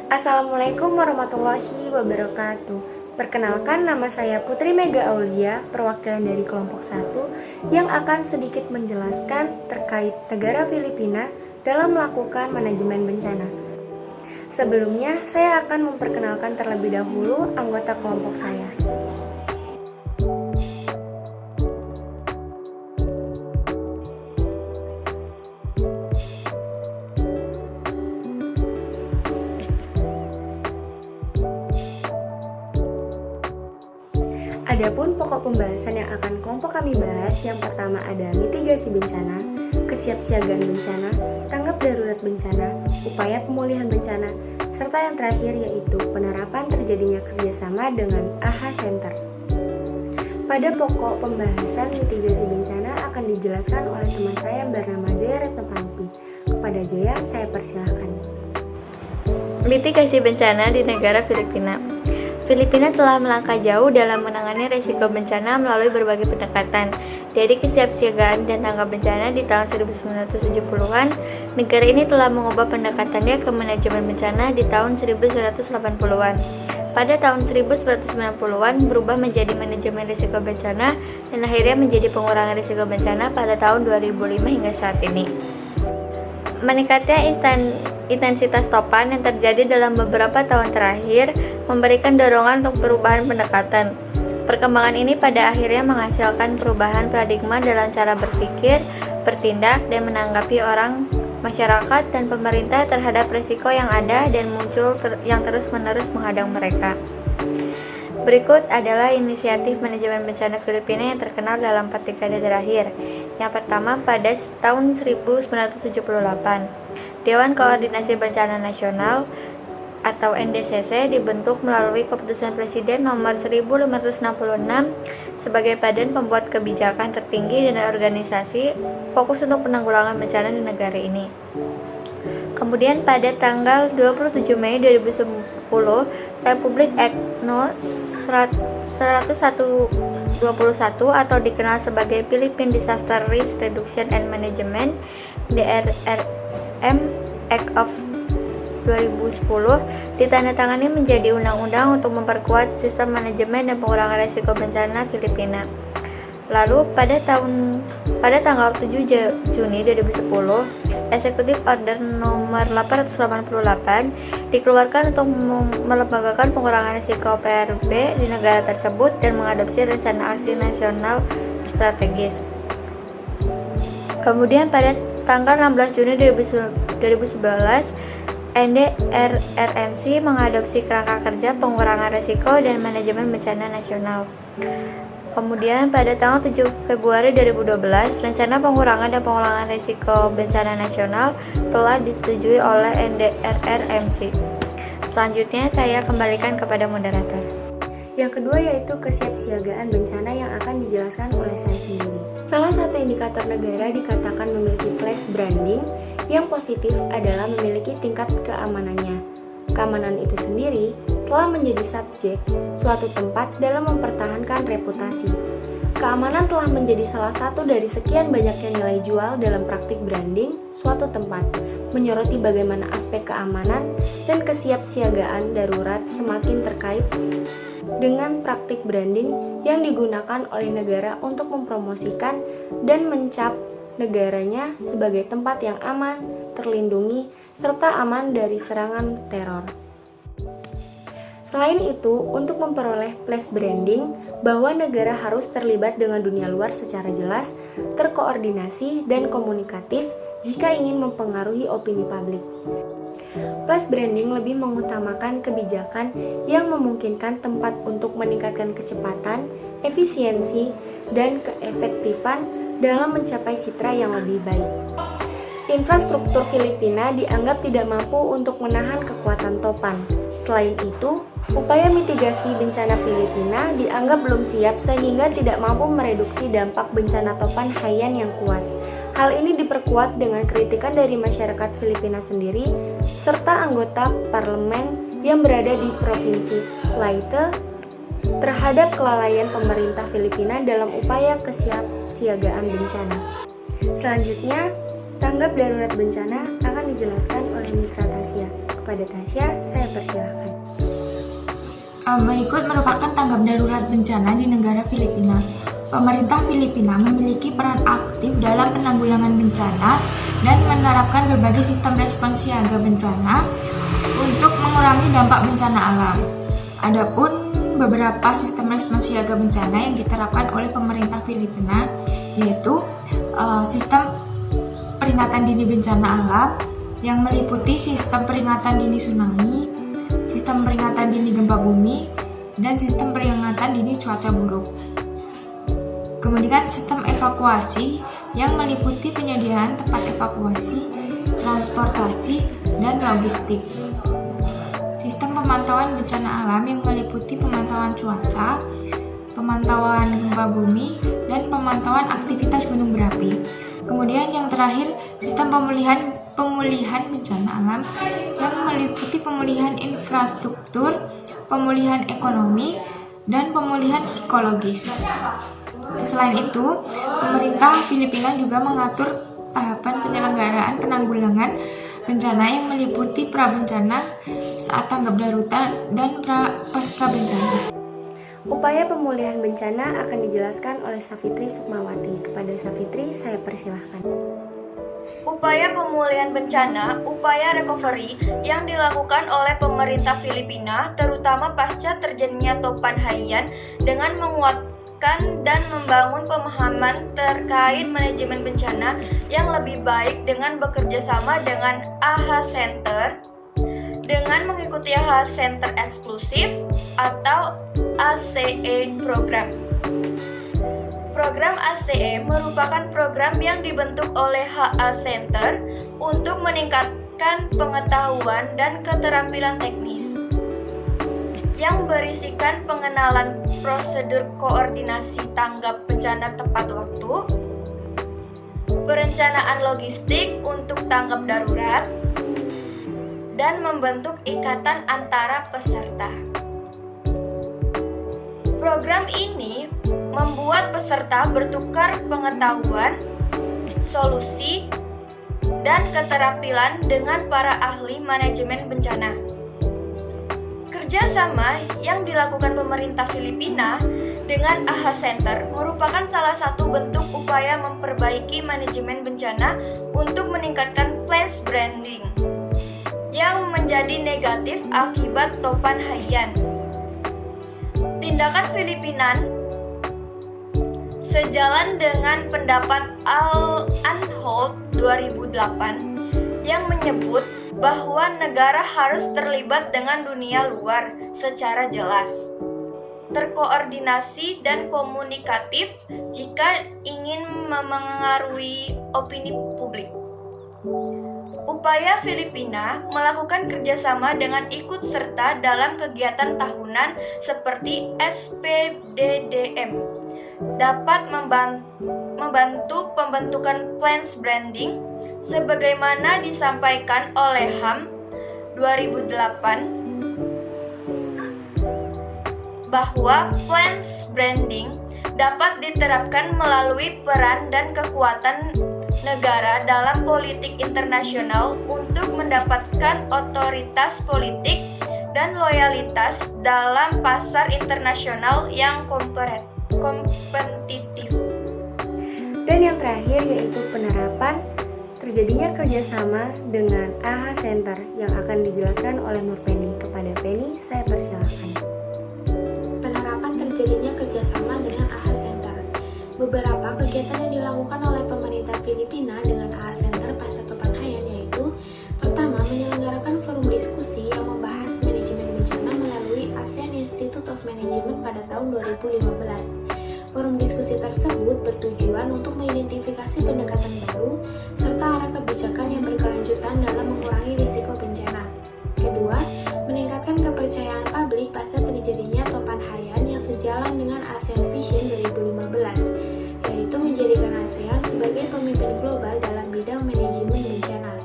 Assalamualaikum warahmatullahi wabarakatuh. Perkenalkan, nama saya Putri Mega Aulia, perwakilan dari kelompok 1 yang akan sedikit menjelaskan terkait negara Filipina dalam melakukan manajemen bencana. Sebelumnya, saya akan memperkenalkan terlebih dahulu anggota kelompok saya. Adapun pokok pembahasan yang akan kelompok kami bahas, yang pertama ada mitigasi bencana, kesiapsiagaan bencana, tanggap darurat bencana, upaya pemulihan bencana, serta yang terakhir yaitu penerapan terjadinya kerjasama dengan AHA Center. Pada pokok pembahasan mitigasi bencana akan dijelaskan oleh teman saya yang bernama Joya Retnopampi. Kepada Joya, saya persilahkan. Mitigasi bencana di negara Filipina. Filipina telah melangkah jauh dalam menangani risiko bencana melalui berbagai pendekatan. Dari kesiapsiagaan dan tanggap bencana di tahun 1970-an, negara ini telah mengubah pendekatannya ke manajemen bencana di tahun 1980-an. Pada tahun 1990-an berubah menjadi manajemen risiko bencana dan akhirnya menjadi pengurangan risiko bencana pada tahun 2005 hingga saat ini. Meningkatnya intensitas topan yang terjadi dalam beberapa tahun terakhir memberikan dorongan untuk perubahan pendekatan. Perkembangan ini pada akhirnya menghasilkan perubahan paradigma dalam cara berpikir, bertindak, dan menanggapi orang, masyarakat, dan pemerintah terhadap risiko yang ada dan muncul yang terus-menerus menghadang mereka. Berikut adalah inisiatif manajemen bencana Filipina yang terkenal dalam 4 dekade terakhir. Yang pertama, pada tahun 1978, Dewan Koordinasi Bencana Nasional atau NDCC dibentuk melalui keputusan Presiden nomor 1566 sebagai badan pembuat kebijakan tertinggi dan organisasi fokus untuk penanggulangan bencana di negara ini. Kemudian pada tanggal 27 Mei 2010, Republik Act No. 101/21 atau dikenal sebagai Philippine Disaster Risk Reduction and Management (DRRM) Act of 2010 ditandatangani menjadi undang-undang untuk memperkuat sistem manajemen dan pengurangan risiko bencana Filipina. Lalu pada tanggal 7 Juni 2010, Eksekutif Order Nomor 888 dikeluarkan untuk melembagakan pengurangan risiko PRB di negara tersebut dan mengadopsi rencana aksi nasional strategis. Kemudian pada tanggal 16 Juni 2011, NDRRMC mengadopsi kerangka kerja pengurangan risiko dan manajemen bencana nasional. Kemudian pada tanggal 7 Februari 2012, rencana pengurangan dan pengurangan risiko bencana nasional telah disetujui oleh NDRRMC. Selanjutnya saya kembalikan kepada moderator. Yang kedua yaitu kesiapsiagaan bencana yang akan dijelaskan oleh saya sendiri. Salah satu indikator negara dikatakan memiliki flash branding yang positif adalah memiliki tingkat keamanannya. Keamanan itu sendiri telah menjadi subjek suatu tempat dalam mempertahankan reputasi. Keamanan telah menjadi salah satu dari sekian banyaknya nilai jual dalam praktik branding suatu tempat, menyoroti bagaimana aspek keamanan dan kesiapsiagaan darurat semakin terkait dengan praktik branding yang digunakan oleh negara untuk mempromosikan dan mencap negaranya sebagai tempat yang aman, terlindungi, serta aman dari serangan teror. Selain itu, untuk memperoleh flash branding bahwa negara harus terlibat dengan dunia luar secara jelas, terkoordinasi, dan komunikatif jika ingin mempengaruhi opini publik. Flash branding lebih mengutamakan kebijakan yang memungkinkan tempat untuk meningkatkan kecepatan, efisiensi, dan keefektifan dalam mencapai citra yang lebih baik. Infrastruktur Filipina dianggap tidak mampu untuk menahan kekuatan topan. Selain itu, upaya mitigasi bencana Filipina dianggap belum siap sehingga tidak mampu mereduksi dampak bencana topan Haiyan yang kuat. Hal ini diperkuat dengan kritikan dari masyarakat Filipina sendiri serta anggota parlemen yang berada di Provinsi Leyte terhadap kelalaian pemerintah Filipina dalam upaya kesiapsiagaan bencana. Selanjutnya, Tanggap darurat bencana akan dijelaskan oleh Mitra Tasya. Kepada Tasya, saya persilahkan. Berikut merupakan tanggap darurat bencana di negara Filipina. Pemerintah Filipina memiliki peran aktif dalam penanggulangan bencana dan menerapkan berbagai sistem respons siaga bencana untuk mengurangi dampak bencana alam. Adapun beberapa sistem respons siaga bencana yang diterapkan oleh pemerintah Filipina yaitu sistem peringatan dini bencana alam yang meliputi sistem peringatan dini tsunami, sistem peringatan dini gempa bumi, dan sistem peringatan dini cuaca buruk. Kemudian sistem evakuasi yang meliputi penyediaan tempat evakuasi, transportasi, dan logistik. Sistem pemantauan bencana alam yang meliputi pemantauan cuaca, pemantauan gempa bumi, dan pemantauan aktivitas gunung berapi. Kemudian yang terakhir, sistem pemulihan bencana alam yang meliputi pemulihan infrastruktur, pemulihan ekonomi, dan pemulihan psikologis. Selain itu, pemerintah Filipina juga mengatur tahapan penyelenggaraan penanggulangan bencana yang meliputi prabencana, saat tanggap darurat, dan pasca bencana. Upaya pemulihan bencana akan dijelaskan oleh Safitri Sukmawati. Kepada Safitri, saya persilahkan. Upaya pemulihan bencana, upaya recovery yang dilakukan oleh pemerintah Filipina, terutama pasca terjadinya Topan Haiyan, dengan menguatkan dan membangun pemahaman terkait manajemen bencana yang lebih baik dengan bekerja sama dengan AHA Center, dengan mengikuti AHA Center eksklusif atau ACE program. Program ACE merupakan program yang dibentuk oleh HA Center untuk meningkatkan pengetahuan dan keterampilan teknis yang berisikan pengenalan prosedur koordinasi tanggap bencana tepat waktu, perencanaan logistik untuk tanggap darurat, dan membentuk ikatan antara peserta. Program ini membuat peserta bertukar pengetahuan, solusi, dan keterampilan dengan para ahli manajemen bencana. Kerjasama yang dilakukan pemerintah Filipina dengan AHA Center merupakan salah satu bentuk upaya memperbaiki manajemen bencana untuk meningkatkan place branding yang menjadi negatif akibat Topan Haiyan. Tindakan Filipina sejalan dengan pendapat Al-Anholt 2008 yang menyebut bahwa negara harus terlibat dengan dunia luar secara jelas, terkoordinasi dan komunikatif jika ingin memengaruhi opini publik. Upaya Filipina melakukan kerjasama dengan ikut serta dalam kegiatan tahunan seperti SPDDM dapat membantu pembentukan plans branding sebagaimana disampaikan oleh HAM 2008 bahwa plans branding dapat diterapkan melalui peran dan kekuatan negara dalam politik internasional untuk mendapatkan otoritas politik dan loyalitas dalam pasar internasional yang kompetitif. Dan yang terakhir yaitu penerapan terjadinya kerjasama dengan AHA Center yang akan dijelaskan oleh Nur Penny. Kepada Penny, saya persilahkan. Penerapan terjadinya kerjasama dengan AHA Center. Beberapa kegiatan yang dilakukan oleh pemerintah Filipina dengan AHA Center pasca Topan Haiyan yaitu: pertama, menyelenggarakan forum diskusi yang membahas manajemen bencana melalui ASEAN Institute of Management pada tahun 2015. Forum diskusi tersebut bertujuan untuk mengidentifikasi pendekatan baru serta arah kebijakan yang berkelanjutan dalam mengurangi risiko bencana. Kedua, meningkatkan kepercayaan publik pasca terjadinya Topan Haiyan yang sejalan dengan ASEAN Vision 2015, yaitu menjadikan ASEAN sebagai pemimpin global dalam bidang manajemen bencana.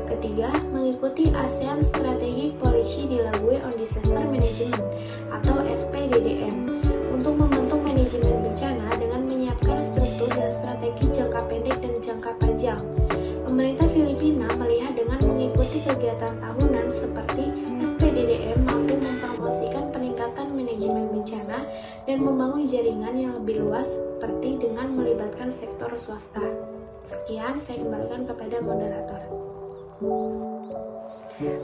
Ketiga, mengikuti ASEAN Strategic Policy Dialogue on Disaster Management atau SPDDM untuk membentuk manajemen bencana dengan menyiapkan struktur dan strategi jangka pendek dan jangka panjang, Pemerintah Filipina melihat dengan mengikuti kegiatan tahunan seperti SPDDM mampu mempromosikan peningkatan manajemen bencana dan membangun jaringan yang lebih luas seperti dengan melibatkan sektor swasta. Sekian, saya kembalikan kepada moderator.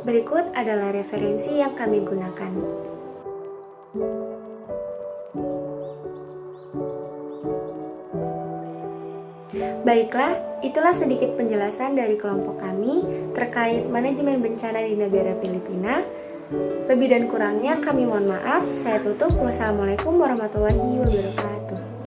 Berikut adalah referensi yang kami gunakan. Baiklah, itulah sedikit penjelasan dari kelompok kami terkait manajemen bencana di negara Filipina. Lebih dan kurangnya kami mohon maaf. Saya tutup. Wassalamualaikum warahmatullahi wabarakatuh.